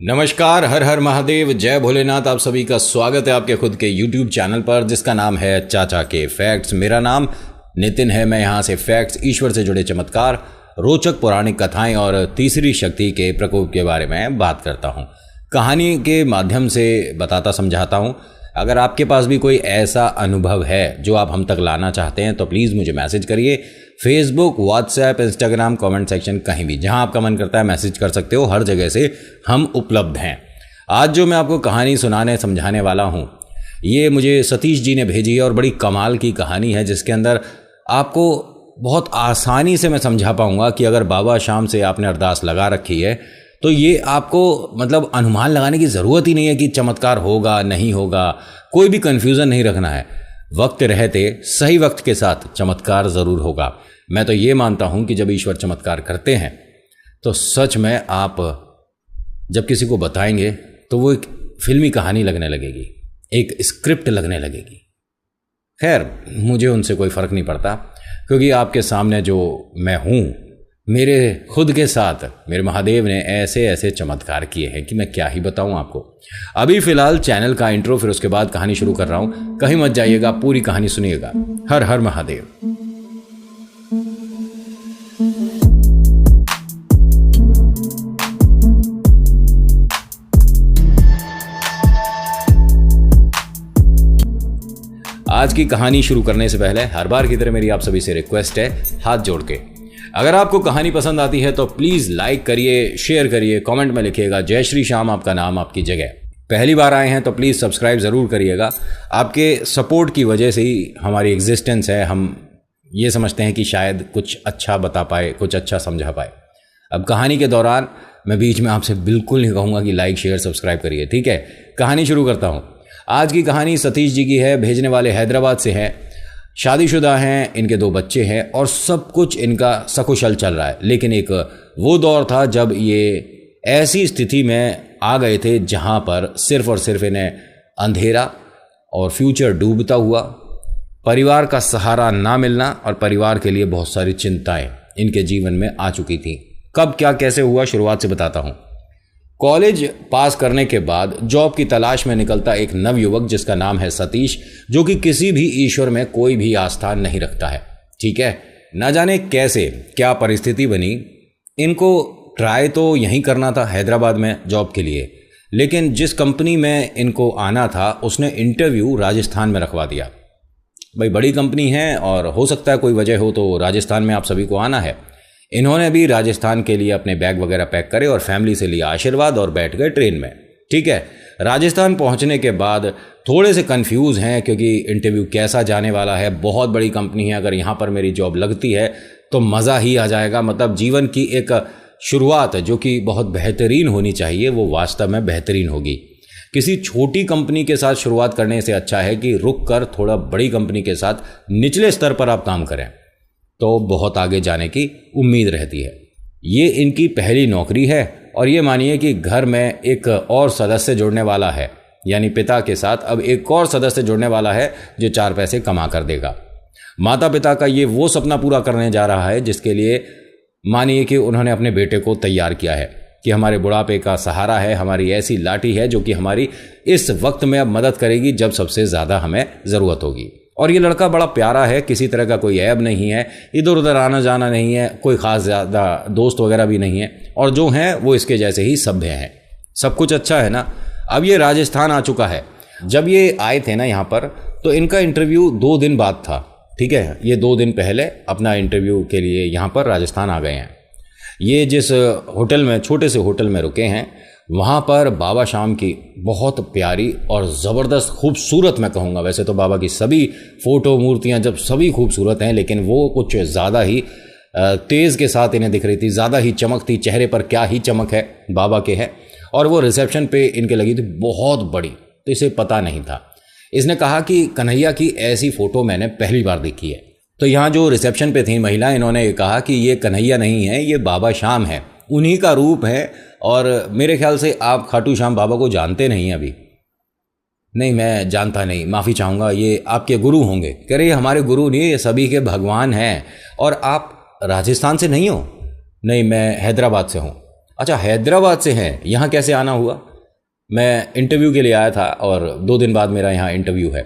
नमस्कार, हर हर महादेव, जय भोलेनाथ। आप सभी का स्वागत है आपके खुद के YouTube चैनल पर जिसका नाम है चाचा के फैक्ट्स। मेरा नाम नितिन है। मैं यहाँ से फैक्ट्स, ईश्वर से जुड़े चमत्कार, रोचक पौराणिक कथाएं और तीसरी शक्ति के प्रकोप के बारे में बात करता हूँ। कहानी के माध्यम से बताता समझाता हूँ। अगर आपके पास भी कोई ऐसा अनुभव है जो आप हम तक लाना चाहते हैं तो प्लीज़ मुझे मैसेज करिए। Facebook, WhatsApp, Instagram, comment section, कहीं भी जहां आपका मन करता है मैसेज कर सकते हो। हर जगह से हम उपलब्ध हैं। आज जो मैं आपको कहानी सुनाने समझाने वाला हूं, ये मुझे सतीश जी ने भेजी है और बड़ी कमाल की कहानी है जिसके अंदर आपको बहुत आसानी से मैं समझा पाऊंगा कि अगर बाबा शाम से आपने अरदास लगा रखी है तो ये आपको अनुमान लगाने की ज़रूरत ही नहीं है कि चमत्कार होगा नहीं होगा। कोई भी कन्फ्यूज़न नहीं रखना है। वक्त रहते सही वक्त के साथ चमत्कार ज़रूर होगा। मैं तो ये मानता हूँ कि जब ईश्वर चमत्कार करते हैं तो सच में आप जब किसी को बताएंगे तो वो एक फिल्मी कहानी लगने लगेगी, एक स्क्रिप्ट लगने लगेगी। खैर, मुझे उनसे कोई फ़र्क नहीं पड़ता क्योंकि आपके सामने जो मैं हूँ, मेरे खुद के साथ मेरे महादेव ने ऐसे ऐसे चमत्कार किए हैं कि मैं क्या ही बताऊं आपको। अभी फ़िलहाल चैनल का इंट्रो, फिर उसके बाद कहानी शुरू कर रहा हूं। कहीं मत जाइएगा, पूरी कहानी सुनिएगा। हर हर महादेव। आज की कहानी शुरू करने से पहले हर बार की तरह मेरी आप सभी से रिक्वेस्ट है, हाथ जोड़ के अगर आपको कहानी पसंद आती है तो प्लीज़ लाइक करिए, शेयर करिए, कमेंट में लिखिएगा जय श्री श्याम, आपका नाम आपकी जगह। पहली बार आए हैं तो प्लीज़ सब्सक्राइब ज़रूर करिएगा। आपके सपोर्ट की वजह से ही हमारी एग्जिस्टेंस है। हम ये समझते हैं कि शायद कुछ अच्छा बता पाए, कुछ अच्छा समझा पाए। अब कहानी के दौरान मैं बीच में आपसे बिल्कुल नहीं कहूँगा कि लाइक शेयर सब्सक्राइब करिए, ठीक है। कहानी शुरू करता हूँ। आज की कहानी सतीश जी की है। भेजने वाले हैदराबाद से हैं, शादीशुदा हैं, इनके 2 बच्चे हैं और सब कुछ इनका सकुशल चल रहा है। लेकिन एक वो दौर था जब ये ऐसी स्थिति में आ गए थे जहां पर सिर्फ और सिर्फ इन्हें अंधेरा और फ्यूचर डूबता हुआ, परिवार का सहारा ना मिलना और परिवार के लिए बहुत सारी चिंताएं इनके जीवन में आ चुकी थी। कब क्या कैसे हुआ, शुरुआत से बताता हूँ। कॉलेज पास करने के बाद जॉब की तलाश में निकलता एक नवयुवक जिसका नाम है सतीश, जो कि किसी भी ईश्वर में कोई भी आस्था नहीं रखता है, ठीक है। न जाने कैसे क्या परिस्थिति बनी, इनको ट्राई तो यहीं करना था हैदराबाद में जॉब के लिए, लेकिन जिस कंपनी में इनको आना था उसने इंटरव्यू राजस्थान में रखवा दिया। भाई, बड़ी कंपनी है और हो सकता है कोई वजह हो तो राजस्थान में आप सभी को आना है। इन्होंने भी राजस्थान के लिए अपने बैग वगैरह पैक करे और फैमिली से लिया आशीर्वाद और बैठ गए ट्रेन में, ठीक है। राजस्थान पहुंचने के बाद थोड़े से कंफ्यूज हैं क्योंकि इंटरव्यू कैसा जाने वाला है। बहुत बड़ी कंपनी है, अगर यहाँ पर मेरी जॉब लगती है तो मज़ा ही आ जाएगा। जीवन की एक शुरुआत जो कि बहुत बेहतरीन होनी चाहिए वो वास्तव में बेहतरीन होगी। किसी छोटी कंपनी के साथ शुरुआत करने से अच्छा है कि रुक कर थोड़ा बड़ी कंपनी के साथ निचले स्तर पर आप काम करें तो बहुत आगे जाने की उम्मीद रहती है। ये इनकी पहली नौकरी है और ये मानिए कि घर में एक और सदस्य जुड़ने वाला है, यानी पिता के साथ अब एक और सदस्य जुड़ने वाला है जो 4 पैसे कमा कर देगा। माता पिता का ये वो सपना पूरा करने जा रहा है जिसके लिए मानिए कि उन्होंने अपने बेटे को तैयार किया है कि हमारे बुढ़ापे का सहारा है, हमारी ऐसी लाठी है जो कि हमारी इस वक्त में अब मदद करेगी जब सबसे ज़्यादा हमें ज़रूरत होगी। और ये लड़का बड़ा प्यारा है, किसी तरह का कोई ऐब नहीं है, इधर उधर आना जाना नहीं है, कोई ख़ास ज़्यादा दोस्त वगैरह भी नहीं है, और जो हैं वो इसके जैसे ही सभ्य हैं। सब कुछ अच्छा है ना। अब ये राजस्थान आ चुका है। जब ये आए थे ना यहाँ पर तो इनका इंटरव्यू 2 दिन बाद था, ठीक है। ये 2 दिन पहले अपना इंटरव्यू के लिए यहाँ पर राजस्थान आ गए हैं। ये जिस होटल में, छोटे से होटल में रुके हैं, वहाँ पर बाबा शाम की बहुत प्यारी और ज़बरदस्त खूबसूरत, मैं कहूँगा वैसे तो बाबा की सभी फ़ोटो मूर्तियाँ जब सभी खूबसूरत हैं, लेकिन वो कुछ ज़्यादा ही तेज़ के साथ इन्हें दिख रही थी, ज़्यादा ही चमक थी। चेहरे पर क्या ही चमक है बाबा के है। और वो रिसेप्शन पे इनके लगी थी बहुत बड़ी, तो इसे पता नहीं था। इसने कहा कि कन्हैया की ऐसी फ़ोटो मैंने पहली बार देखी है। तो यहाँ जो रिसेप्शन पे थी महिला, इन्होंने ये कहा कि ये कन्हैया नहीं है, ये बाबा शाम है, उन्हीं का रूप है। और मेरे ख्याल से आप खाटू श्याम बाबा को जानते नहीं अभी। नहीं, मैं जानता नहीं, माफ़ी चाहूँगा, ये आपके गुरु होंगे। कह रहे हमारे गुरु नहीं, ये सभी के भगवान हैं। और आप राजस्थान से नहीं हो? नहीं, मैं हैदराबाद से हूँ। अच्छा, हैदराबाद से हैं, यहाँ कैसे आना हुआ? मैं इंटरव्यू के लिए आया था और 2 दिन बाद मेरा यहाँ इंटरव्यू है।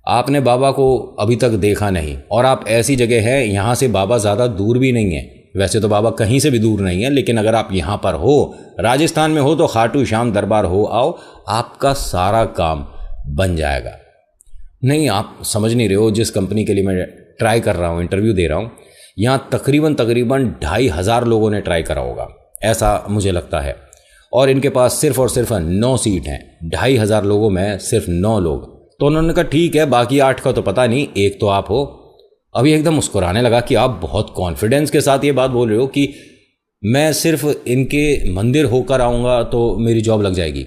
आपने बाबा को अभी तक देखा नहीं और आप ऐसी जगह है, यहाँ से बाबा ज़्यादा दूर भी नहीं है। वैसे तो बाबा कहीं से भी दूर नहीं है, लेकिन अगर आप यहाँ पर हो, राजस्थान में हो, तो खाटू श्याम दरबार हो आओ, आपका सारा काम बन जाएगा। नहीं, आप समझ नहीं रहे हो, जिस कंपनी के लिए मैं ट्राई कर रहा हूँ, इंटरव्यू दे रहा हूँ, यहाँ तकरीबन 2,500 लोगों ने ट्राई करा होगा, ऐसा मुझे लगता है। और इनके पास सिर्फ और सिर्फ 9 सीट हैं, 2,500 लोगों में सिर्फ 9 लोग। तो उन्होंने कहा ठीक है, बाकी 8 का तो पता नहीं, एक तो आप हो। अभी एकदम मुस्कुराने लगा कि आप बहुत कॉन्फिडेंस के साथ ये बात बोल रहे हो कि मैं सिर्फ इनके मंदिर होकर आऊँगा तो मेरी जॉब लग जाएगी।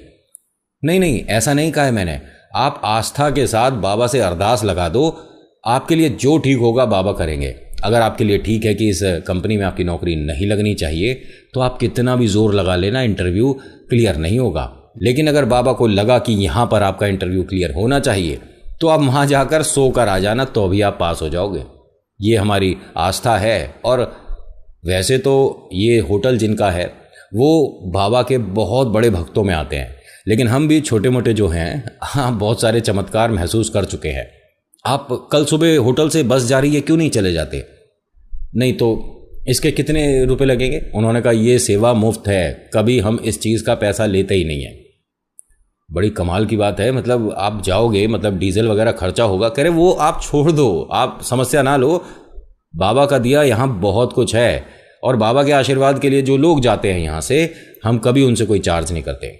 नहीं नहीं, ऐसा नहीं कहा है मैंने। आप आस्था के साथ बाबा से अरदास लगा दो, आपके लिए जो ठीक होगा बाबा करेंगे। अगर आपके लिए ठीक है कि इस कंपनी में आपकी नौकरी नहीं लगनी चाहिए, तो आप कितना भी जोर लगा लेना, इंटरव्यू क्लियर नहीं होगा। लेकिन अगर बाबा को लगा कि यहाँ पर आपका इंटरव्यू क्लियर होना चाहिए, तो आप वहाँ जाकर सोकर आ जाना, तो भी आप पास हो जाओगे। ये हमारी आस्था है। और वैसे तो ये होटल जिनका है वो बाबा के बहुत बड़े भक्तों में आते हैं, लेकिन हम भी छोटे मोटे जो हैं, हाँ, बहुत सारे चमत्कार महसूस कर चुके हैं। आप कल सुबह होटल से बस जा रही है, क्यों नहीं चले जाते? नहीं तो इसके कितने रुपए लगेंगे? उन्होंने कहा ये सेवा मुफ्त है, कभी हम इस चीज़ का पैसा लेते ही नहीं है। बड़ी कमाल की बात है। मतलब आप जाओगे, मतलब डीजल वगैरह खर्चा होगा। कह रहे वो आप छोड़ दो, आप समस्या ना लो, बाबा का दिया यहाँ बहुत कुछ है। और बाबा के आशीर्वाद के लिए जो लोग जाते हैं यहाँ से, हम कभी उनसे कोई चार्ज नहीं करते।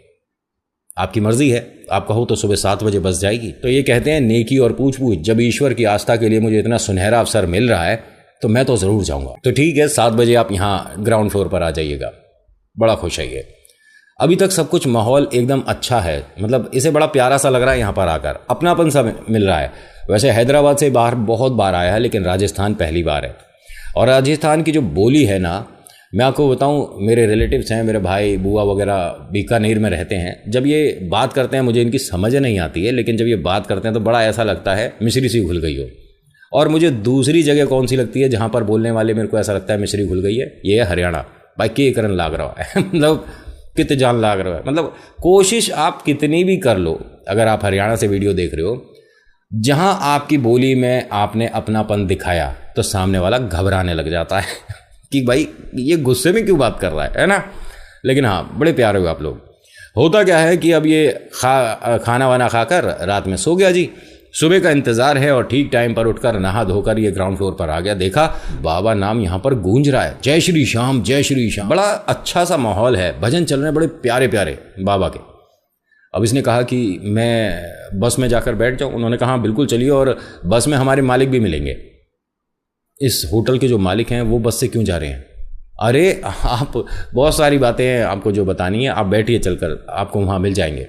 आपकी मर्जी है, आप कहो तो सुबह 7 बजे बस जाएगी। तो ये कहते हैं नेकी और पूछ पूछ, जब ईश्वर की आस्था के लिए मुझे इतना सुनहरा अवसर मिल रहा है तो मैं तो ज़रूर जाऊँगा। तो ठीक है, 7 बजे आप यहाँ ग्राउंड फ्लोर पर आ जाइएगा। बड़ा खुश है ये। अभी तक सब कुछ माहौल एकदम अच्छा है, मतलब इसे बड़ा प्यारा सा लग रहा है यहाँ पर आकर, अपनापन सा मिल रहा है। वैसे हैदराबाद से बाहर बहुत बार आया है, लेकिन राजस्थान पहली बार है। और राजस्थान की जो बोली है ना, मैं आपको बताऊं, मेरे रिलेटिव्स हैं, मेरे भाई बुआ वगैरह बीकानेर में रहते हैं। जब ये बात करते हैं मुझे इनकी समझ नहीं आती है, लेकिन जब ये बात करते हैं तो बड़ा ऐसा लगता है मिश्री सी घुल गई हो। और मुझे दूसरी जगह कौन सी लगती है जहाँ पर बोलने वाले मेरे को ऐसा लगता है मिश्री घुल गई है, ये है हरियाणा। भाई के करन लाग रहा है मतलब कित जान लाग रहा है। मतलब कोशिश आप कितनी भी कर लो, अगर आप हरियाणा से वीडियो देख रहे हो, जहाँ आपकी बोली में आपने अपनापन दिखाया तो सामने वाला घबराने लग जाता है कि भाई ये गुस्से में क्यों बात कर रहा है ना। लेकिन हाँ, बड़े प्यारे हो आप लोग। होता क्या है कि अब ये खाना वाना खाकर रात में सो गया जी। सुबह का इंतज़ार है और ठीक टाइम पर उठकर नहा धोकर ये ग्राउंड फ्लोर पर आ गया। देखा बाबा नाम यहाँ पर गूंज रहा है, जय श्री श्याम जय श्री श्याम। बड़ा अच्छा सा माहौल है, भजन चल रहे हैं बड़े प्यारे प्यारे बाबा के। अब इसने कहा कि मैं बस में जाकर बैठ जाऊँ। उन्होंने कहा बिल्कुल चलिए, और बस में हमारे मालिक भी मिलेंगे। इस होटल के जो मालिक हैं वो बस से क्यों जा रहे हैं? अरे आप, बहुत सारी बातें हैं आपको जो बतानी है, आप बैठिए, चलकर आपको वहाँ मिल जाएंगे।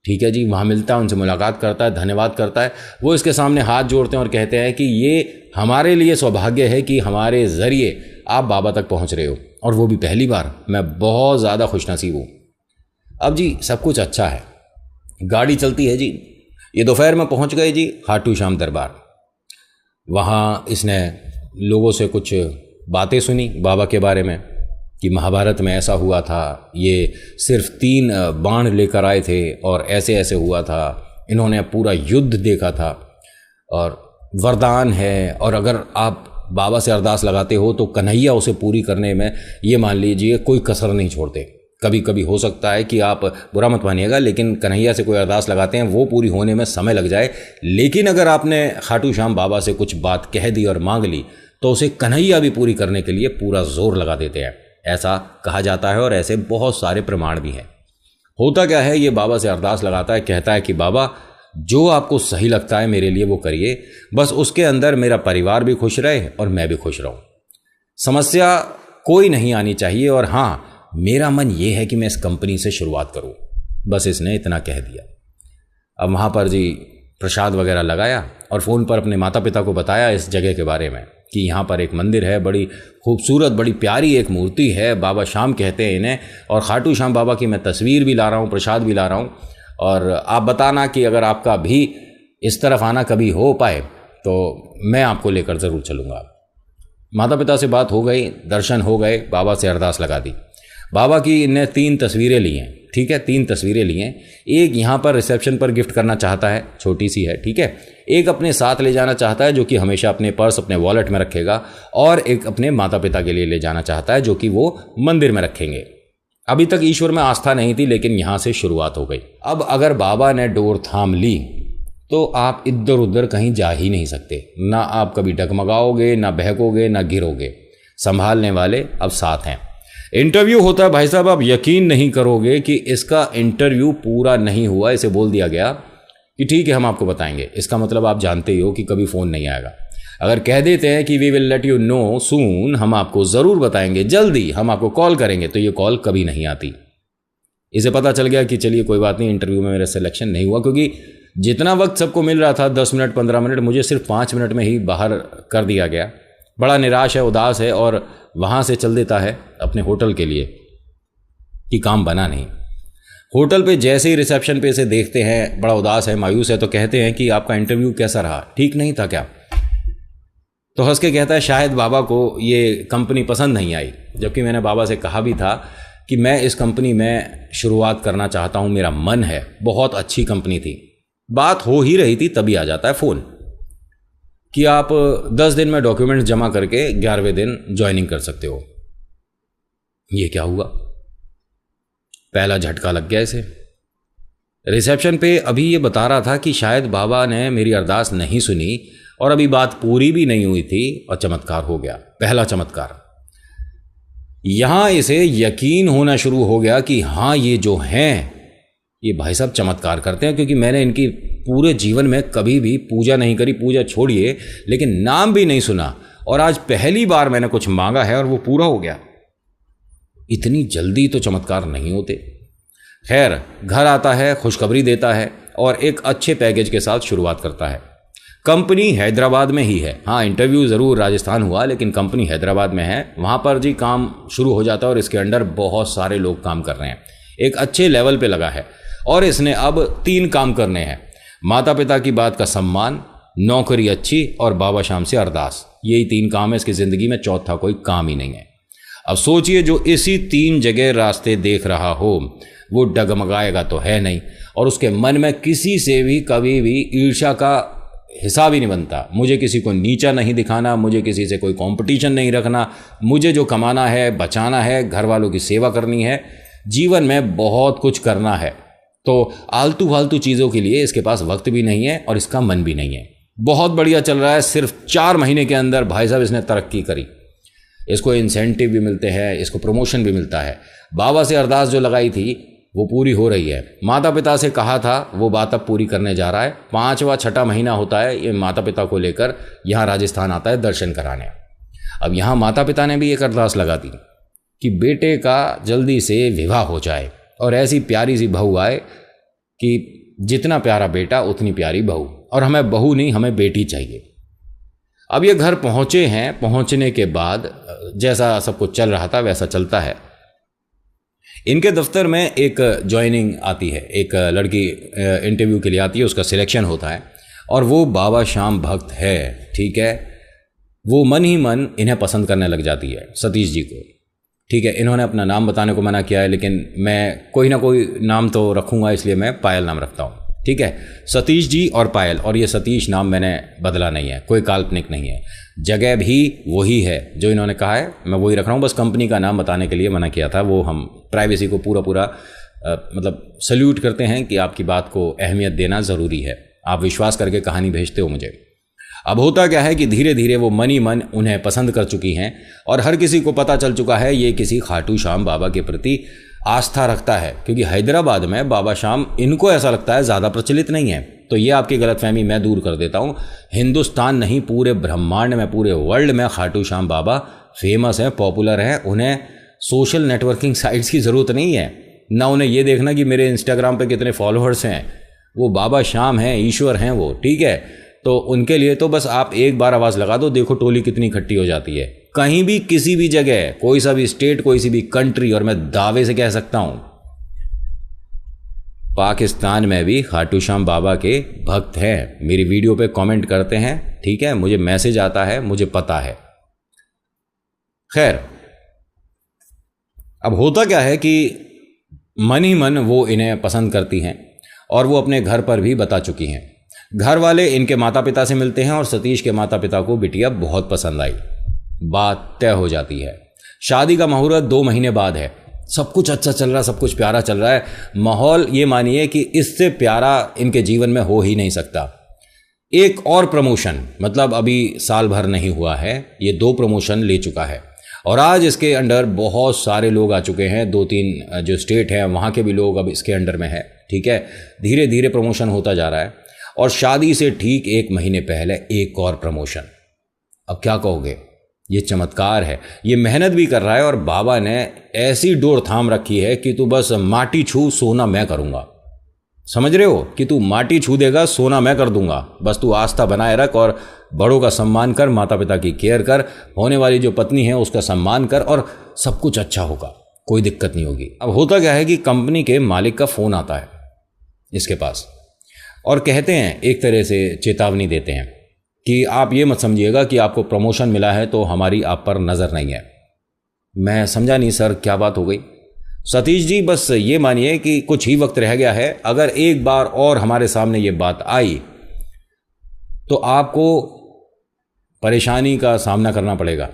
ठीक है जी, वहाँ मिलता है, उनसे मुलाकात करता है, धन्यवाद करता है। वो इसके सामने हाथ जोड़ते हैं और कहते हैं कि ये हमारे लिए सौभाग्य है कि हमारे ज़रिए आप बाबा तक पहुँच रहे हो, और वो भी पहली बार। मैं बहुत ज़्यादा खुशनसीब हूँ। अब जी सब कुछ अच्छा है, गाड़ी चलती है जी। ये दोपहर में पहुँच गए जी खाटू श्याम दरबार। वहाँ इसने लोगों से कुछ बातें सुनी बाबा के बारे में कि महाभारत में ऐसा हुआ था, ये सिर्फ 3 बाण लेकर आए थे और ऐसे ऐसे हुआ था, इन्होंने पूरा युद्ध देखा था और वरदान है, और अगर आप बाबा से अरदास लगाते हो तो कन्हैया उसे पूरी करने में, ये मान लीजिए, कोई कसर नहीं छोड़ते। कभी कभी हो सकता है कि आप बुरा मत मानिएगा, लेकिन कन्हैया से कोई अरदास लगाते हैं, वो पूरी होने में समय लग जाए, लेकिन अगर आपने खाटू श्याम बाबा से कुछ बात कह दी और मांग ली तो उसे कन्हैया भी पूरी करने के लिए पूरा जोर लगा देते हैं, ऐसा कहा जाता है। और ऐसे बहुत सारे प्रमाण भी हैं। होता क्या है, ये बाबा से अरदास लगाता है, कहता है कि बाबा जो आपको सही लगता है मेरे लिए वो करिए, बस उसके अंदर मेरा परिवार भी खुश रहे और मैं भी खुश रहूं। समस्या कोई नहीं आनी चाहिए, और हाँ, मेरा मन ये है कि मैं इस कंपनी से शुरुआत करूं। बस इसने इतना कह दिया। अब वहाँ पर जी प्रसाद वगैरह लगाया और फ़ोन पर अपने माता पिता को बताया इस जगह के बारे में कि यहाँ पर एक मंदिर है, बड़ी खूबसूरत, बड़ी प्यारी एक मूर्ति है, बाबा श्याम कहते हैं इन्हें, और खाटू श्याम बाबा की मैं तस्वीर भी ला रहा हूँ, प्रसाद भी ला रहा हूँ, और आप बताना कि अगर आपका भी इस तरफ आना कभी हो पाए तो मैं आपको लेकर ज़रूर चलूँगा। माता पिता से बात हो गई, दर्शन हो गए, बाबा से अरदास लगा दी। बाबा की इनने 3 तस्वीरें ली हैं, ठीक है, 3 तस्वीरें ली हैं। एक यहाँ पर रिसेप्शन पर गिफ्ट करना चाहता है, छोटी सी है, ठीक है। एक अपने साथ ले जाना चाहता है जो कि हमेशा अपने पर्स अपने वॉलेट में रखेगा, और एक अपने माता पिता के लिए ले जाना चाहता है जो कि वो मंदिर में रखेंगे। अभी तक ईश्वर में आस्था नहीं थी, लेकिन यहाँ से शुरुआत हो गई। अब अगर बाबा ने डोर थाम ली तो आप इधर उधर कहीं जा ही नहीं सकते, ना आप कभी डगमगाओगे, ना बहकोगे, ना गिरोगे। संभालने वाले अब साथ हैं। इंटरव्यू होता है भाई साहब, आप यकीन नहीं करोगे कि इसका इंटरव्यू पूरा नहीं हुआ, इसे बोल दिया गया कि ठीक है हम आपको बताएंगे। इसका मतलब आप जानते ही हो कि कभी फ़ोन नहीं आएगा। अगर कह देते हैं कि we will let you know soon, हम आपको ज़रूर बताएंगे, जल्दी हम आपको कॉल करेंगे, तो ये कॉल कभी नहीं आती। इसे पता चल गया कि चलिए कोई बात नहीं, इंटरव्यू में मेरा सिलेक्शन नहीं हुआ, क्योंकि जितना वक्त सबको मिल रहा था 10 मिनट 15 मिनट, मुझे सिर्फ 5 मिनट में ही बाहर कर दिया गया। बड़ा निराश है, उदास है, और वहाँ से चल देता है अपने होटल के लिए कि काम बना नहीं। होटल पे जैसे ही रिसेप्शन पे इसे देखते हैं, बड़ा उदास है, मायूस है, तो कहते हैं कि आपका इंटरव्यू कैसा रहा, ठीक नहीं था क्या? तो हंस के कहता है शायद बाबा को ये कंपनी पसंद नहीं आई, जबकि मैंने बाबा से कहा भी था कि मैं इस कंपनी में शुरुआत करना चाहता हूँ, मेरा मन है, बहुत अच्छी कंपनी थी। बात हो ही रही थी तभी आ जाता है फ़ोन कि आप 10 दिन में डॉक्यूमेंट्स जमा करके 11वें दिन ज्वाइनिंग कर सकते हो। ये क्या हुआ? पहला झटका लग गया इसे। रिसेप्शन पे अभी ये बता रहा था कि शायद बाबा ने मेरी अरदास नहीं सुनी, और अभी बात पूरी भी नहीं हुई थी और चमत्कार हो गया, पहला चमत्कार। यहां इसे यकीन होना शुरू हो गया कि हाँ, ये जो हैं ये भाई साहब चमत्कार करते हैं, क्योंकि मैंने इनकी पूरे जीवन में कभी भी पूजा नहीं करी, पूजा छोड़िए, लेकिन नाम भी नहीं सुना, और आज पहली बार मैंने कुछ मांगा है और वो पूरा हो गया। इतनी जल्दी तो चमत्कार नहीं होते। खैर, घर आता है, खुशखबरी देता है और एक अच्छे पैकेज के साथ शुरुआत करता है। कंपनी हैदराबाद में ही है। हाँ, इंटरव्यू ज़रूर राजस्थान हुआ, लेकिन कंपनी हैदराबाद में है। वहाँ पर जी काम शुरू हो जाता है और इसके अंडर बहुत सारे लोग काम कर रहे हैं, एक अच्छे लेवल पे लगा है। और इसने अब 3 काम करने हैं: माता पिता की बात का सम्मान, नौकरी अच्छी, और बाबा शाम से अरदास। यही 3 काम है इसकी ज़िंदगी में, चौथा कोई काम ही नहीं है। अब सोचिए, जो इसी 3 जगह रास्ते देख रहा हो वो डगमगाएगा तो है नहीं, और उसके मन में किसी से भी कभी भी ईर्ष्या का हिसाब ही नहीं बनता। मुझे किसी को नीचा नहीं दिखाना, मुझे किसी से कोई कंपटीशन नहीं रखना, मुझे जो कमाना है, बचाना है, घर वालों की सेवा करनी है, जीवन में बहुत कुछ करना है। तो आलतू फालतू चीज़ों के लिए इसके पास वक्त भी नहीं है और इसका मन भी नहीं है। बहुत बढ़िया चल रहा है। सिर्फ 4 महीने के अंदर भाई साहब इसने तरक्की करी। इसको इंसेंटिव भी मिलते हैं, इसको प्रमोशन भी मिलता है। बाबा से अरदास जो लगाई थी वो पूरी हो रही है। माता पिता से कहा था वो बात अब पूरी करने जा रहा है। 5वां 6ठा महीना होता है, ये माता पिता को लेकर यहाँ राजस्थान आता है दर्शन कराने। अब यहाँ माता पिता ने भी एक अरदास लगा दी कि बेटे का जल्दी से विवाह हो जाए और ऐसी प्यारी सी बहू आए कि जितना प्यारा बेटा उतनी प्यारी बहू, और हमें बहू नहीं, हमें बेटी चाहिए। अब ये घर पहुँचे हैं। पहुँचने के बाद जैसा सब कुछ चल रहा था वैसा चलता है। इनके दफ्तर में एक ज्वाइनिंग आती है, एक लड़की इंटरव्यू के लिए आती है, उसका सिलेक्शन होता है, और वो बाबा श्याम भक्त है, ठीक है। वो मन ही मन इन्हें पसंद करने लग जाती है, सतीश जी को, ठीक है। इन्होंने अपना नाम बताने को मना किया है, लेकिन मैं कोई ना कोई नाम तो रखूँगा, इसलिए मैं पायल नाम रखता हूँ, ठीक है। सतीश जी और पायल, और ये सतीश नाम मैंने बदला नहीं है, कोई काल्पनिक नहीं है। जगह भी वही है जो इन्होंने कहा है, मैं वही रख रहा हूँ। बस कंपनी का नाम बताने के लिए मना किया था। वो हम प्राइवेसी को पूरा मतलब सल्यूट करते हैं कि आपकी बात को अहमियत देना ज़रूरी है। आप विश्वास करके कहानी भेजते हो मुझे। अब होता क्या है कि धीरे धीरे वो मन ही मन उन्हें पसंद कर चुकी हैं, और हर किसी को पता चल चुका है ये किसी खाटू श्याम बाबा के प्रति आस्था रखता है, क्योंकि हैदराबाद में बाबा श्याम इनको ऐसा लगता है ज़्यादा प्रचलित नहीं है। तो ये आपकी गलतफहमी मैं दूर कर देता हूँ। हिंदुस्तान नहीं, पूरे ब्रह्मांड में, पूरे वर्ल्ड में खाटू श्याम बाबा फेमस हैं, पॉपुलर हैं। उन्हें सोशल नेटवर्किंग साइट्स की ज़रूरत नहीं है, ना उन्हें ये देखना कि मेरे इंस्टाग्राम पे कितने फॉलोअर्स हैं। वो बाबा श्याम हैं, ईश्वर हैं वो, ठीक है। तो उनके लिए तो बस आप एक बार आवाज़ लगा दो, देखो टोली कितनी इकट्ठी हो जाती है। कहीं भी, किसी भी जगह, कोई सा भी स्टेट, कोई सी भी कंट्री, और मैं दावे से कह सकता हूं पाकिस्तान में भी खाटू श्याम बाबा के भक्त हैं। मेरी वीडियो पे कमेंट करते हैं, ठीक है, मुझे मैसेज आता है, मुझे पता है। खैर, अब होता क्या है कि मन ही मन वो इन्हें पसंद करती हैं और वो अपने घर पर भी बता चुकी हैं। घर वाले इनके माता पिता से मिलते हैं और सतीश के माता पिता को बिटिया बहुत पसंद आई। बात तय हो जाती है। शादी का मुहूर्त 2 महीने बाद है। सब कुछ अच्छा चल रहा, सब कुछ प्यारा चल रहा है। माहौल ये मानिए कि इससे प्यारा इनके जीवन में हो ही नहीं सकता। एक और प्रमोशन, मतलब अभी साल भर नहीं हुआ है, ये 2 प्रमोशन ले चुका है और आज इसके अंडर बहुत सारे लोग आ चुके हैं। 2-3 जो स्टेट हैं वहाँ के भी लोग अब इसके अंडर में है। ठीक है, धीरे धीरे प्रमोशन होता जा रहा है और शादी से ठीक 1 महीने पहले एक और प्रमोशन। अब क्या कहोगे, ये चमत्कार है। ये मेहनत भी कर रहा है और बाबा ने ऐसी डोर थाम रखी है कि तू बस माटी छू सोना मैं करूँगा। समझ रहे हो कि तू माटी छू देगा सोना मैं कर दूंगा। बस तू आस्था बनाए रख और बड़ों का सम्मान कर, माता पिता की केयर कर, होने वाली जो पत्नी है उसका सम्मान कर और सब कुछ अच्छा होगा, कोई दिक्कत नहीं होगी। अब होता क्या है कि कंपनी के मालिक का फ़ोन आता है इसके पास और कहते हैं, एक तरह से चेतावनी देते हैं कि आप ये मत समझिएगा कि आपको प्रमोशन मिला है तो हमारी आप पर नज़र नहीं है। मैं समझा नहीं सर, क्या बात हो गई? सतीश जी बस ये मानिए कि कुछ ही वक्त रह गया है। अगर एक बार और हमारे सामने ये बात आई तो आपको परेशानी का सामना करना पड़ेगा।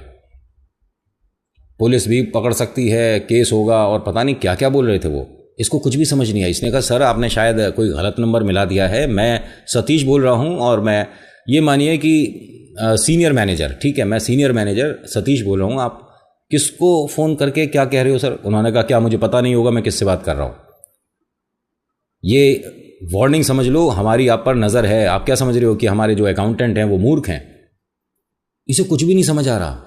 पुलिस भी पकड़ सकती है, केस होगा और पता नहीं क्या क्या बोल रहे थे वो। इसको कुछ भी समझ नहीं आया। इसने कहा सर आपने शायद कोई गलत नंबर मिला दिया है, मैं सतीश बोल रहा हूँ और मैं ये मानिए कि सीनियर मैनेजर, ठीक है मैं सीनियर मैनेजर सतीश बोल रहा हूँ, आप किसको फ़ोन करके क्या कह रहे हो सर? उन्होंने कहा क्या मुझे पता नहीं होगा मैं किससे बात कर रहा हूँ। ये वार्निंग समझ लो, हमारी आप पर नज़र है। आप क्या समझ रहे हो कि हमारे जो अकाउंटेंट हैं वो मूर्ख हैं? इसे कुछ भी नहीं समझ आ रहा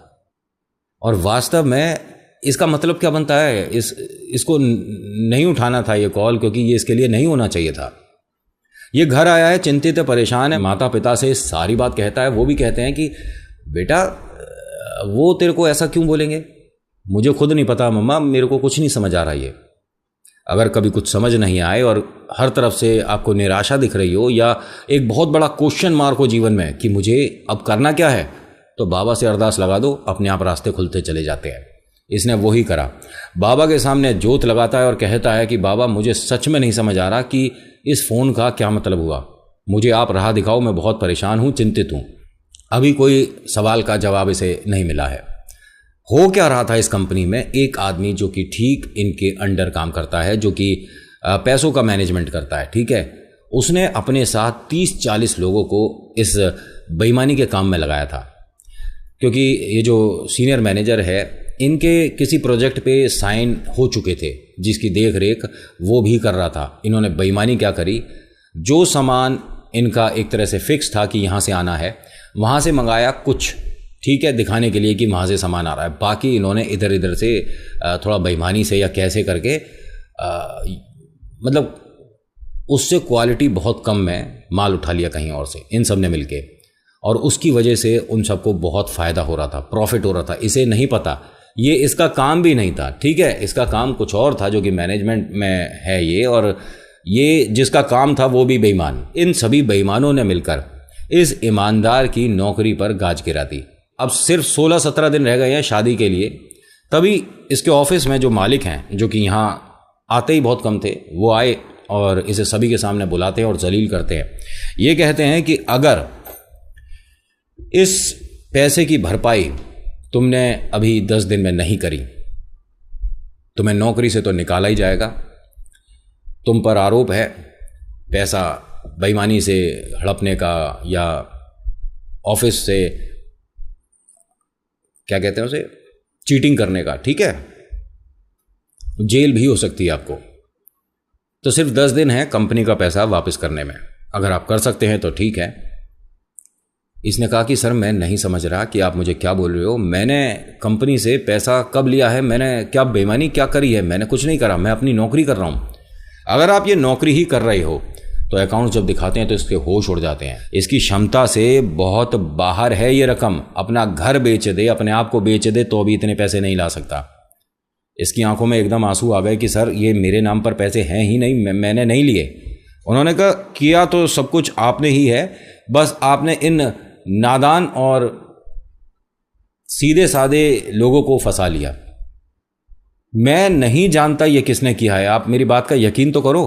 और वास्तव में इसका मतलब क्या बनता है? इसको नहीं उठाना था ये कॉल, क्योंकि ये इसके लिए नहीं होना चाहिए था। ये घर आया है चिंतित है, परेशान है, माता पिता से सारी बात कहता है। वो भी कहते हैं कि बेटा वो तेरे को ऐसा क्यों बोलेंगे? मुझे खुद नहीं पता मम्मा, मेरे को कुछ नहीं समझ आ रहा ये। अगर कभी कुछ समझ नहीं आए और हर तरफ से आपको निराशा दिख रही हो या एक बहुत बड़ा क्वेश्चन मार्क हो जीवन में कि मुझे अब करना क्या है, तो बाबा से अरदास लगा दो, अपने आप रास्ते खुलते चले जाते हैं। इसने वही करा। बाबा के सामने जोत लगाता है और कहता है कि बाबा मुझे सच में नहीं समझ आ रहा कि इस फ़ोन का क्या मतलब हुआ। मुझे आप राह दिखाओ, मैं बहुत परेशान हूँ, चिंतित हूँ। अभी कोई सवाल का जवाब इसे नहीं मिला है। हो क्या रहा था इस कंपनी में? एक आदमी जो कि ठीक इनके अंडर काम करता है, जो कि पैसों का मैनेजमेंट करता है, ठीक है, उसने अपने साथ 30-40 लोगों को इस बेईमानी के काम में लगाया था। क्योंकि ये जो सीनियर मैनेजर है, इनके किसी प्रोजेक्ट पे साइन हो चुके थे जिसकी देख रेख वो भी कर रहा था। इन्होंने बेईमानी क्या करी, जो सामान इनका एक तरह से फिक्स था कि यहाँ से आना है, वहाँ से मंगाया कुछ, ठीक है, दिखाने के लिए कि वहाँ से सामान आ रहा है। बाकी इन्होंने इधर इधर से थोड़ा बेईमानी से या कैसे करके मतलब उससे क्वालिटी बहुत कम में माल उठा लिया कहीं और से, इन सब ने मिलके, और उसकी वजह से उन सबको बहुत फ़ायदा हो रहा था, प्रॉफिट हो रहा था। इसे नहीं पता, ये इसका काम भी नहीं था, ठीक है, इसका काम कुछ और था जो कि मैनेजमेंट में है ये, और ये जिसका काम था वो भी बेईमान। इन सभी बेईमानों ने मिलकर इस ईमानदार की नौकरी पर गाज गिरा दी। अब सिर्फ 16-17 दिन रह गए हैं शादी के लिए, तभी इसके ऑफिस में जो मालिक हैं, जो कि यहाँ आते ही बहुत कम थे, वो आए और इसे सभी के सामने बुलाते हैं और जलील करते हैं। ये कहते हैं कि अगर इस पैसे की भरपाई तुमने अभी 10 दिन में नहीं करी, तुम्हें नौकरी से तो निकाला ही जाएगा। तुम पर आरोप है पैसा बेईमानी से हड़पने का या ऑफिस से क्या कहते हैं उसे, चीटिंग करने का, ठीक है, जेल भी हो सकती है आपको। तो सिर्फ 10 दिन है कंपनी का पैसा वापस करने में, अगर आप कर सकते हैं तो ठीक है। इसने कहा कि सर मैं नहीं समझ रहा कि आप मुझे क्या बोल रहे हो, मैंने कंपनी से पैसा कब लिया है, मैंने क्या बेईमानी क्या करी है? मैंने कुछ नहीं करा, मैं अपनी नौकरी कर रहा हूँ। अगर आप ये नौकरी ही कर रहे हो तो अकाउंट जब दिखाते हैं तो इसके होश उड़ जाते हैं। इसकी क्षमता से बहुत बाहर है ये रकम। अपना घर बेच दे, अपने आप को बेच दे, तो भी इतने पैसे नहीं ला सकता। इसकी आंखों में एकदम आंसू आ गए कि सर ये मेरे नाम पर पैसे हैं ही नहीं, मैंने नहीं लिए। उन्होंने कहा किया तो सब कुछ आपने ही है, बस आपने इन नादान और सीधे साधे लोगों को फंसा लिया। मैं नहीं जानता ये किसने किया है, आप मेरी बात का यकीन तो करो।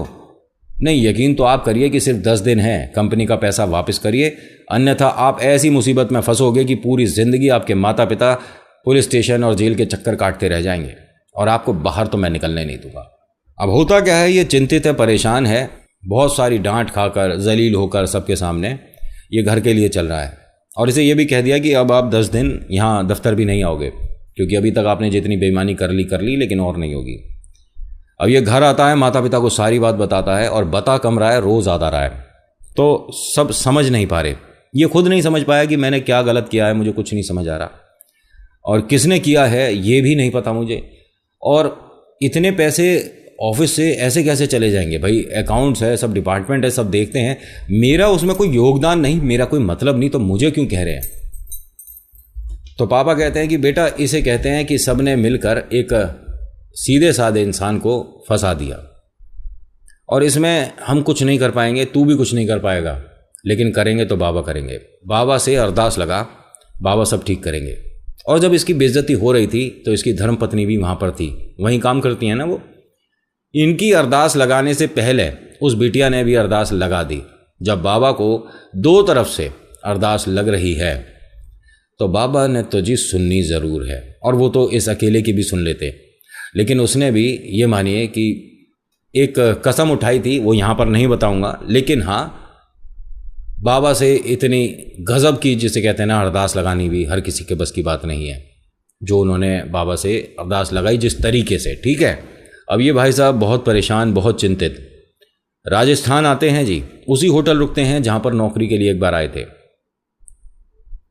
नहीं, यकीन तो आप करिए कि सिर्फ 10 दिन है, कंपनी का पैसा वापस करिए, अन्यथा आप ऐसी मुसीबत में फंसोगे कि पूरी ज़िंदगी आपके माता पिता पुलिस स्टेशन और जेल के चक्कर काटते रह जाएंगे, और आपको बाहर तो मैं निकलने नहीं दूंगा। अब होता क्या है, ये चिंतित है, परेशान है, बहुत सारी डांट खाकर जलील होकर सबके सामने ये घर के लिए चल रहा है, और इसे ये भी कह दिया कि अब आप 10 दिन यहाँ दफ्तर भी नहीं आओगे, क्योंकि अभी तक आपने जितनी बेईमानी कर ली, लेकिन और नहीं होगी। अब ये घर आता है, माता पिता को सारी बात बताता है, और बता कम रहा है, रोज़ आता रहा है, तो सब समझ नहीं पा रहे। ये खुद नहीं समझ पाया कि मैंने क्या गलत किया है, मुझे कुछ नहीं समझ आ रहा, और किसने किया है ये भी नहीं पता मुझे। और इतने पैसे ऑफिस से ऐसे कैसे चले जाएंगे भाई, अकाउंट्स है, सब डिपार्टमेंट है, सब देखते हैं, मेरा उसमें कोई योगदान नहीं, मेरा कोई मतलब नहीं, तो मुझे क्यों कह रहे हैं। तो पापा कहते हैं कि बेटा, इसे कहते हैं कि सबने मिलकर एक सीधे साधे इंसान को फंसा दिया, और इसमें हम कुछ नहीं कर पाएंगे, तू भी कुछ नहीं कर पाएगा, लेकिन करेंगे तो बाबा करेंगे। बाबा से अरदास लगा, बाबा सब ठीक करेंगे। और जब इसकी बेइज्जती हो रही थी तो इसकी धर्मपत्नी भी वहाँ पर थी, वहीं काम करती हैं ना वो। इनकी अरदास लगाने से पहले उस बिटिया ने भी अरदास लगा दी। जब बाबा को दो तरफ से अरदास लग रही है तो बाबा ने तो जी सुननी ज़रूर है, और वो तो इस अकेले की भी सुन लेते, लेकिन उसने भी ये मानिए कि एक कसम उठाई थी, वो यहाँ पर नहीं बताऊँगा, लेकिन हाँ, बाबा से इतनी गज़ब की, जिसे कहते हैं ना, अरदास लगानी भी हर किसी के बस की बात नहीं है, जो उन्होंने बाबा से अरदास लगाई जिस तरीके से। ठीक है, अब ये भाई साहब बहुत परेशान, बहुत चिंतित, राजस्थान आते हैं जी, उसी होटल रुकते हैं जहाँ पर नौकरी के लिए एक बार आए थे,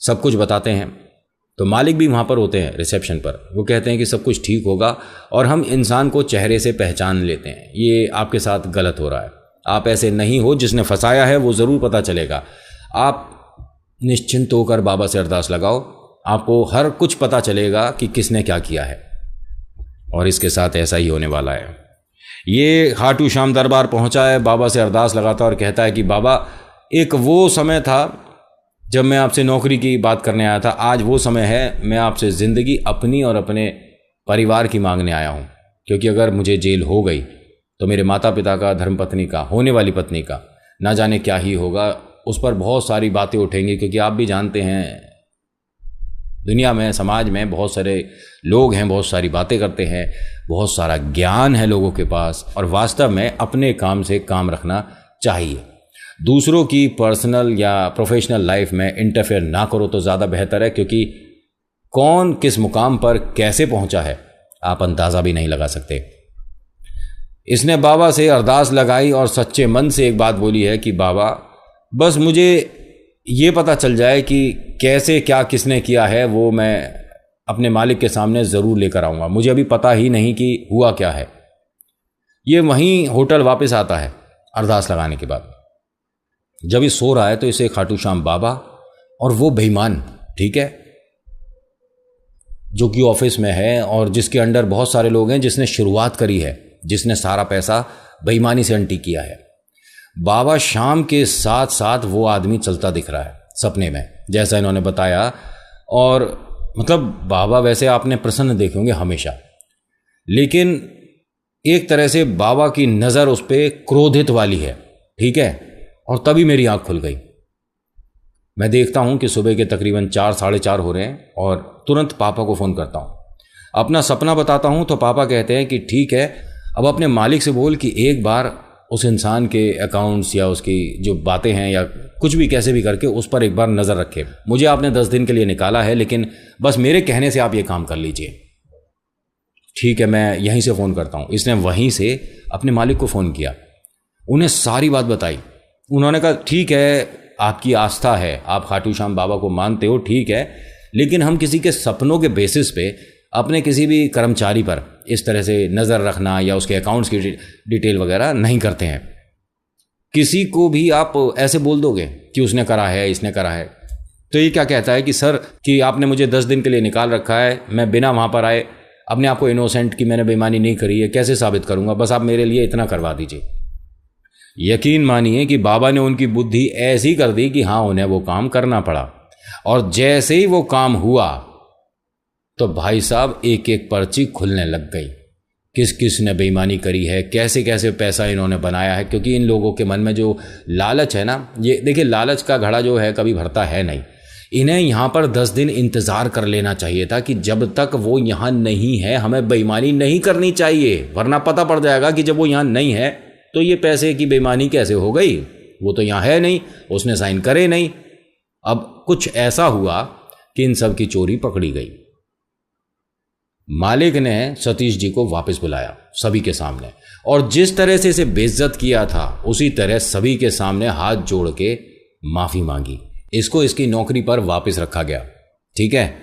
सब कुछ बताते हैं। तो मालिक भी वहाँ पर होते हैं रिसेप्शन पर, वो कहते हैं कि सब कुछ ठीक होगा, और हम इंसान को चेहरे से पहचान लेते हैं, ये आपके साथ गलत हो रहा है, आप ऐसे नहीं हो, जिसने फंसाया है वो ज़रूर पता चलेगा। आप निश्चिंत होकर बाबा से अरदास लगाओ, आपको हर कुछ पता चलेगा कि किसने क्या किया है। और इसके साथ ऐसा ही होने वाला है। ये खाटू श्याम दरबार पहुंचा है, बाबा से अरदास लगाता और कहता है कि बाबा, एक वो समय था जब मैं आपसे नौकरी की बात करने आया था, आज वो समय है, मैं आपसे ज़िंदगी अपनी और अपने परिवार की मांगने आया हूँ, क्योंकि अगर मुझे जेल हो गई तो मेरे माता पिता का, धर्मपत्नी का, होने वाली पत्नी का ना जाने क्या ही होगा, उस पर बहुत सारी बातें उठेंगी, क्योंकि आप भी जानते हैं दुनिया में, समाज में बहुत सारे लोग हैं, बहुत सारी बातें करते हैं, बहुत सारा ज्ञान है लोगों के पास, और वास्तव में अपने काम से काम रखना चाहिए। दूसरों की पर्सनल या प्रोफेशनल लाइफ में इंटरफेयर ना करो तो ज़्यादा बेहतर है, क्योंकि कौन किस मुकाम पर कैसे पहुंचा है आप अंदाज़ा भी नहीं लगा सकते। इसने बाबा से अरदास लगाई और सच्चे मन से एक बात बोली है कि बाबा, बस मुझे ये पता चल जाए कि कैसे क्या किसने किया है, वो मैं अपने मालिक के सामने ज़रूर लेकर आऊँगा, मुझे अभी पता ही नहीं कि हुआ क्या है। ये वहीं होटल वापस आता है अरदास लगाने के बाद। जब ये सो रहा है तो इसे खाटू श्याम बाबा और वो बेईमान, ठीक है, जो कि ऑफिस में है और जिसके अंडर बहुत सारे लोग हैं, जिसने शुरुआत करी है, जिसने सारा पैसा बेईमानी से अंटी किया है, बाबा शाम के साथ साथ वो आदमी चलता दिख रहा है सपने में, जैसा इन्होंने बताया। और मतलब बाबा वैसे आपने प्रसन्न देखे होंगे हमेशा, लेकिन एक तरह से बाबा की नज़र उस पर क्रोधित वाली है, ठीक है। और तभी मेरी आंख खुल गई। मैं देखता हूं कि सुबह के तकरीबन 4 साढ़े 4 हो रहे हैं और तुरंत पापा को फ़ोन करता हूं, अपना सपना बताता हूं। तो पापा कहते हैं कि ठीक है, अब अपने मालिक से बोल कि एक बार उस इंसान के अकाउंट्स या उसकी जो बातें हैं या कुछ भी कैसे भी करके उस पर एक बार नज़र रखे। मुझे आपने 10 दिन के लिए निकाला है, लेकिन बस मेरे कहने से आप ये काम कर लीजिए। ठीक है, मैं यहीं से फ़ोन करता हूँ। इसने वहीं से अपने मालिक को फ़ोन किया, उन्हें सारी बात बताई। उन्होंने कहा ठीक है, आपकी आस्था है, आप खाटू श्याम बाबा को मानते हो, ठीक है, लेकिन हम किसी के सपनों के बेसिस पे अपने किसी भी कर्मचारी पर इस तरह से नज़र रखना या उसके अकाउंट्स की डिटेल वगैरह नहीं करते हैं। किसी को भी आप ऐसे बोल दोगे कि उसने करा है, इसने करा है, तो ये क्या कहता है कि सर कि आपने मुझे 10 दिन के लिए निकाल रखा है, मैं बिना वहाँ पर आए अपने आप को इनोसेंट कि मैंने बेईमानी नहीं करी है कैसे साबित करूँगा, बस आप मेरे लिए इतना करवा दीजिए। यकीन मानिए कि बाबा ने उनकी बुद्धि ऐसी कर दी कि हाँ, उन्हें वो काम करना पड़ा। और जैसे ही वो काम हुआ तो भाई साहब एक एक पर्ची खुलने लग गई। किस किस ने बेईमानी करी है, कैसे कैसे पैसा इन्होंने बनाया है। क्योंकि इन लोगों के मन में जो लालच है ना, ये देखिए लालच का घड़ा जो है कभी भरता है नहीं। इन्हें यहाँ पर 10 दिन इंतज़ार कर लेना चाहिए था कि जब तक वो यहाँ नहीं है हमें बेईमानी नहीं करनी चाहिए, वरना पता पड़ जाएगा कि जब वो यहाँ नहीं है तो ये पैसे की बेईमानी कैसे हो गई, वो तो यहाँ है नहीं, उसने साइन करे नहीं। अब कुछ ऐसा हुआ कि इन सब की चोरी पकड़ी गई। मालिक ने सतीश जी को वापस बुलाया सभी के सामने, और जिस तरह से इसे बेइज्जत किया था उसी तरह सभी के सामने हाथ जोड़ के माफ़ी मांगी। इसको इसकी नौकरी पर वापस रखा गया, ठीक है।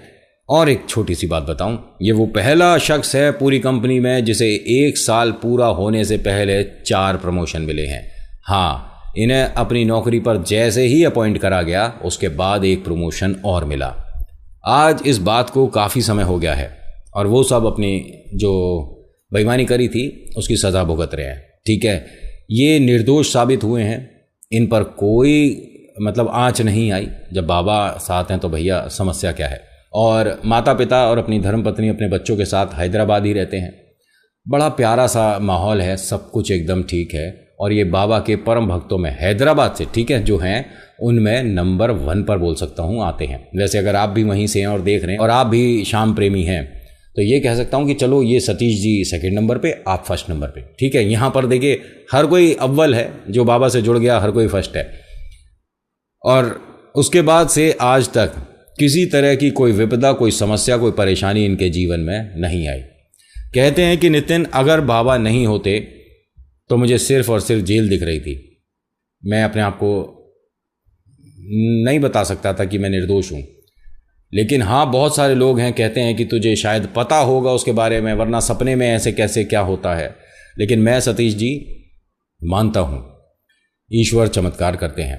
और एक छोटी सी बात बताऊं, ये वो पहला शख्स है पूरी कंपनी में जिसे 1 साल पूरा होने से पहले 4 प्रमोशन मिले हैं। हाँ, इन्हें अपनी नौकरी पर जैसे ही अपॉइंट करा गया उसके बाद एक प्रमोशन और मिला। आज इस बात को काफ़ी समय हो गया है और वो सब अपनी जो बेईमानी करी थी उसकी सज़ा भुगत रहे हैं, ठीक है। ये निर्दोष साबित हुए हैं, इन पर कोई आँच नहीं आई। जब बाबा साथ हैं तो भैया समस्या क्या है। और माता पिता और अपनी धर्मपत्नी अपने बच्चों के साथ हैदराबाद ही रहते हैं। बड़ा प्यारा सा माहौल है, सब कुछ एकदम ठीक है। और ये बाबा के परम भक्तों में हैदराबाद से, ठीक है, जो हैं उनमें नंबर 1 पर बोल सकता हूँ आते हैं। वैसे अगर आप भी वहीं से हैं और देख रहे हैं और आप भी श्याम प्रेमी हैं तो ये कह सकता हूँ कि चलो ये सतीश जी 2nd नंबर पे, आप 1st नंबर पे, ठीक है। यहाँ पर देखिए हर कोई अव्वल है, जो बाबा से जुड़ गया हर कोई 1st है। और उसके बाद से आज तक किसी तरह की कोई विपदा, कोई समस्या, कोई परेशानी इनके जीवन में नहीं आई। कहते हैं कि नितिन, अगर बाबा नहीं होते तो मुझे सिर्फ और सिर्फ जेल दिख रही थी। मैं अपने आप को नहीं बता सकता था कि मैं निर्दोष हूँ। लेकिन हाँ, बहुत सारे लोग हैं कहते हैं कि तुझे शायद पता होगा उसके बारे में, वरना सपने में ऐसे कैसे क्या होता है। लेकिन मैं सतीश जी मानता हूँ ईश्वर चमत्कार करते हैं।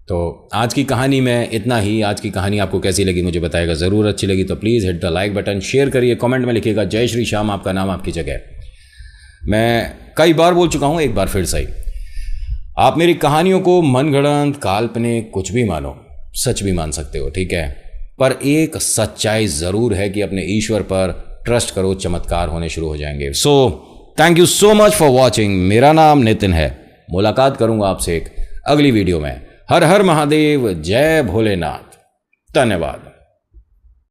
तो आज की कहानी में इतना ही। आज की कहानी आपको कैसी लगी मुझे बताइएगा ज़रूर। अच्छी लगी तो please hit the like button, share करिए, कमेंट में लिखिएगा जय श्री श्याम, आपका नाम आपकी जगह। मैं कई बार बोल चुका हूँ, एक बार फिर सही, आप मेरी कहानियों को मनगढ़ंत, काल्पनिक, कुछ भी मानो, सच भी मान सकते हो, ठीक है। पर एक सच्चाई ज़रूर है कि अपने ईश्वर पर ट्रस्ट करो, चमत्कार होने शुरू हो जाएंगे। So thank you so much for watching. मेरा नाम नितिन है। मुलाकात करूँगा आपसे एक अगली वीडियो में। हर हर महादेव, जय भोलेनाथ, धन्यवाद।